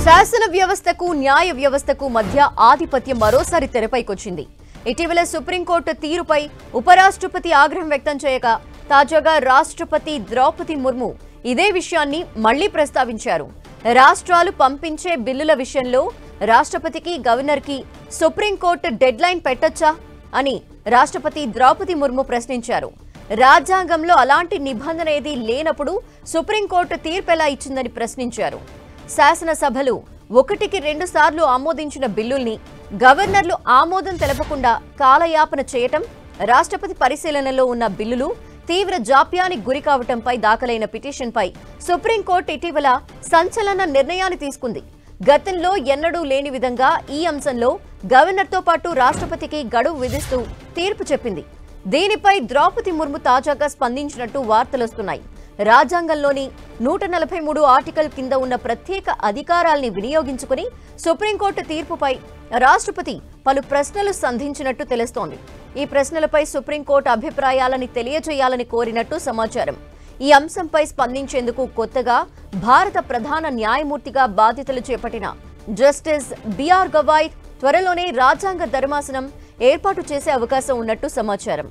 శాసన వ్యవస్థకు న్యాయ వ్యవస్థకు మధ్య ఆధిపత్యం మరోసారి తెరపైకొచ్చింది. ఇటీవల సుప్రీంకోర్టు తీరుపై ఉపరాష్ట్రపతి ఆగ్రహం వ్యక్తం చేయగా తాజాగా రాష్ట్రపతి ద్రౌపది ముర్ము ఇదే విషయాన్ని మళ్లీ ప్రస్తావించారు. రాష్ట్రాలు పంపించే బిల్లుల విషయంలో రాష్ట్రపతికి గవర్నర్కి సుప్రీంకోర్టు డెడ్ లైన్ పెట్టొచ్చా అని రాష్ట్రపతి ద్రౌపది ముర్ము ప్రశ్నించారు. రాజ్యాంగంలో అలాంటి నిబంధన ఏదీ లేనప్పుడు సుప్రీంకోర్టు తీర్పు ఎలా ఇచ్చిందని ప్రశ్నించారు. శాసనసభలు 1కి 2 సార్లు ఆమోదించిన బిల్లుల్ని గవర్నర్లు ఆమోదం తెలపకుండా కాలయాపన చేయటం, రాష్ట్రపతి పరిశీలనలో ఉన్న బిల్లులు తీవ్ర జాప్యానికి గురి కావటంపై దాఖలైన పిటిషన్పై సుప్రీంకోర్టు ఇటీవల సంచలన నిర్ణయాన్ని తీసుకుంది. గతంలో ఎన్నడూ లేని విధంగా ఈ అంశంలో గవర్నర్తో పాటు రాష్ట్రపతికి గడువు విధిస్తూ తీర్పు చెప్పింది. దీనిపై ద్రౌపది ముర్ము తాజాగా స్పందించినట్టు వార్తలొస్తున్నాయి. రాజ్యాంగంలోని 143 ఆర్టికల్ కింద ఉన్న ప్రత్యేక అధికారాల్ని వినియోగించుకుని సుప్రీంకోర్టు తీర్పుపై రాష్ట్రపతి పలు ప్రశ్నలు సంధించినట్టు తెలుస్తోంది. ఈ ప్రశ్నలపై సుప్రీంకోర్టు అభిప్రాయాలని తెలియజేయాలని కోరినట్టు సమాచారం. ఈ అంశంపై స్పందించేందుకు కొత్తగా భారత ప్రధాన న్యాయమూర్తిగా బాధ్యతలు చేపట్టిన జస్టిస్ బిఆర్ గవాయ్ త్వరలోనే రాజ్యాంగ ధర్మాసనం ఏర్పాటు చేసే అవకాశం ఉన్నట్టు సమాచారం.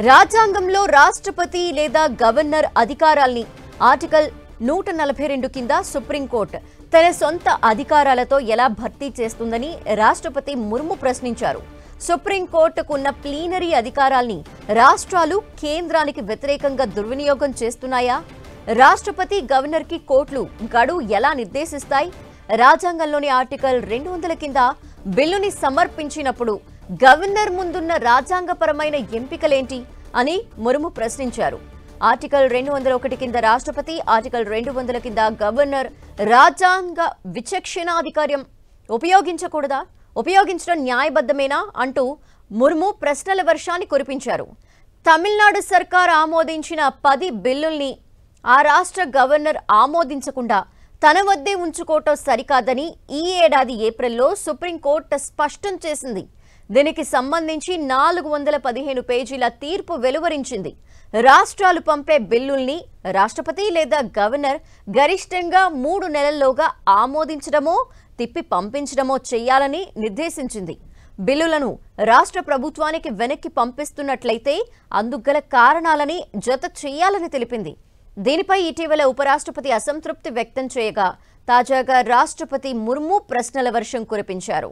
రాజ్యాంగంలో రాష్ట్రపతి లేదా గవర్నర్ అధికారాల్ని ఆర్టికల్ 142 కింద సుప్రీంకోర్టు తన సొంత అధికారాలతో ఎలా భర్తీ చేస్తుందని రాష్ట్రపతి ముర్ము ప్రశ్నించారు. సుప్రీంకోర్టుకున్న ప్లీనరీ అధికారాల్ని రాష్ట్రాలు కేంద్రానికి వ్యతిరేకంగా దుర్వినియోగం చేస్తున్నాయా? రాష్ట్రపతి గవర్నర్కి కోర్టులు గడువు ఎలా నిర్దేశిస్తాయి? రాజ్యాంగంలోని ఆర్టికల్ 200 కింద బిల్లుని సమర్పించినప్పుడు గవర్నర్ ముందున్న రాజ్యాంగపరమైన ఎంపికలేంటి అని ముర్ము ప్రశ్నించారు. ఆర్టికల్ 201 కింద రాష్ట్రపతి, ఆర్టికల్ 200 కింద గవర్నర్ రాజ్యాంగ విచక్షణాధికారం ఉపయోగించకూడదా? ఉపయోగించడం న్యాయబద్ధమేనా అంటూ ముర్ము ప్రశ్నల వర్షాన్ని కురిపించారు. తమిళనాడు సర్కార్ ఆమోదించిన 10 బిల్లుల్ని ఆ రాష్ట్ర గవర్నర్ ఆమోదించకుండా తన వద్దే ఉంచుకోవటం సరికాదని ఈ ఏడాది ఏప్రిల్లో సుప్రీంకోర్టు స్పష్టం చేసింది. దీనికి సంబంధించి 415 పేజీల తీర్పు వెలువరించింది. రాష్ట్రాలు పంపే బిల్లుల్ని రాష్ట్రపతి లేదా గవర్నర్ గరిష్టంగా 3 నెలల్లోగా ఆమోదించడమో తిప్పి పంపించడమో చేయాలని నిర్దేశించింది. బిల్లులను రాష్ట్ర ప్రభుత్వానికి వెనక్కి పంపిస్తున్నట్లయితే అందుగల కారణాలని జత చేయాలని తెలిపింది. దీనిపై ఇటీవల ఉపరాష్ట్రపతి అసంతృప్తి వ్యక్తం చేయగా తాజాగా రాష్ట్రపతి ముర్ము ప్రశ్నల వర్షం కురిపించారు.